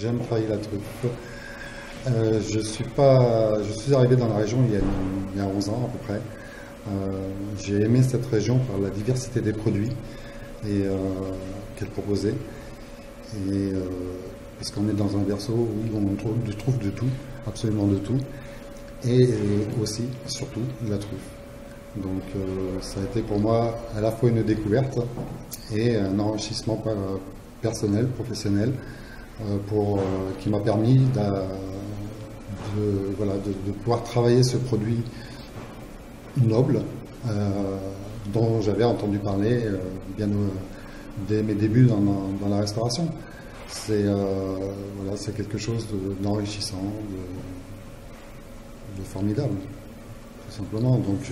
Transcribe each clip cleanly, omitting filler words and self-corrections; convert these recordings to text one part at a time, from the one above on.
j'aime travailler la truffe. Je suis arrivé dans la région il y a 11 ans à peu près. J'ai aimé cette région par la diversité des produits qu'elle proposait. Parce qu'on est dans un verso où on trouve de tout, absolument de tout. Et aussi, surtout, la truffe. Donc ça a été pour moi à la fois une découverte et un enrichissement personnel, professionnel, qui m'a permis de pouvoir travailler ce produit noble dont j'avais entendu parler dès mes débuts dans la restauration. C'est quelque chose d'enrichissant, de formidable, tout simplement. Donc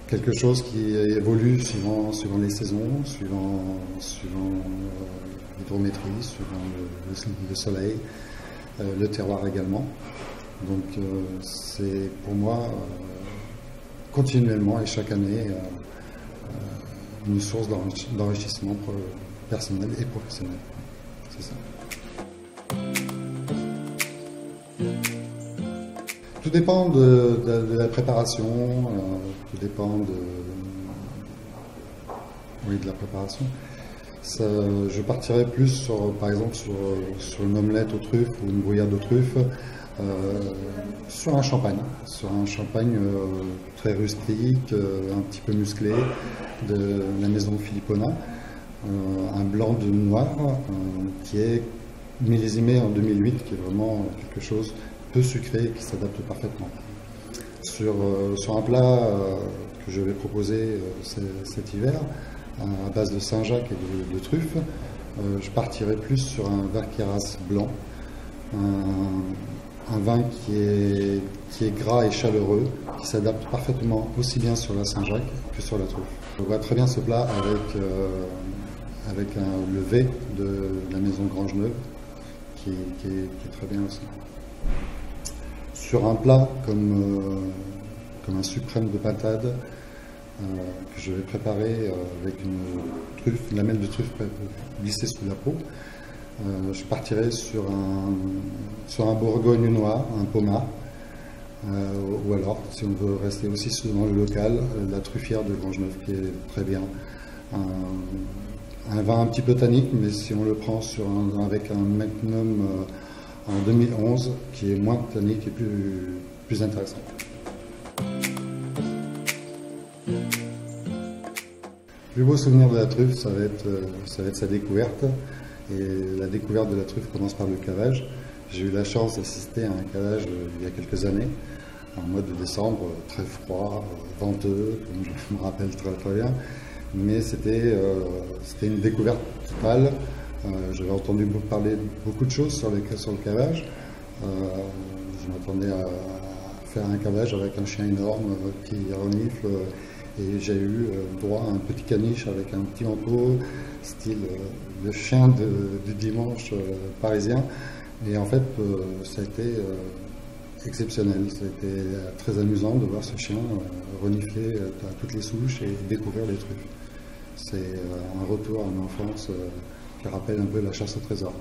quelque chose qui évolue suivant les saisons, suivant l'hydrométrie, suivant le soleil, le terroir également. Donc c'est pour moi continuellement et chaque année une source d'enrichissement personnel et professionnel. C'est ça. Tout dépend de la préparation, tout dépend de la préparation. Je partirais plus par exemple sur une omelette aux truffes ou une brouillade aux truffes, sur un champagne très rustique, un petit peu musclé, de la maison Philippona, un blanc de noir qui est millésimé en 2008, qui est vraiment quelque chose peu sucré qui s'adapte parfaitement. Sur un plat que je vais proposer cet hiver, à base de Saint-Jacques et de truffes, je partirai plus sur un Verqueras blanc, un vin qui est gras et chaleureux, qui s'adapte parfaitement aussi bien sur la Saint-Jacques que sur la truffe. On voit très bien ce plat avec le V de la maison Grangeneuve, qui est très bien aussi. Sur un plat comme un suprême de pintade que je vais préparer avec une lamelle de truffe glissée sous la peau, je partirai sur un bourgogne noir, un pommard, ou alors, si on veut rester aussi dans le local, la truffière de Grangeneuve qui est très bien. Un vin un petit peu tannique, mais si on le prend avec un Magnum en 2011, qui est moins tannique et plus intéressant. Le plus beau souvenir de la truffe, ça va être sa découverte. Et la découverte de la truffe commence par le cavage. J'ai eu la chance d'assister à un cavage il y a quelques années, en mois de décembre, très froid, venteux, comme je me rappelle très très bien. Mais c'était une découverte totale. J'avais entendu parler beaucoup de choses sur le cavage. Je m'attendais à faire un cavage avec un chien énorme qui renifle. Et j'ai eu droit à un petit caniche avec un petit manteau, style le chien du dimanche parisien. Et en fait, ça a été exceptionnel. Ça a été très amusant de voir ce chien renifler à toutes les souches et découvrir les truffes. C'est un retour à une enfance qui rappelle un peu la chasse au trésor.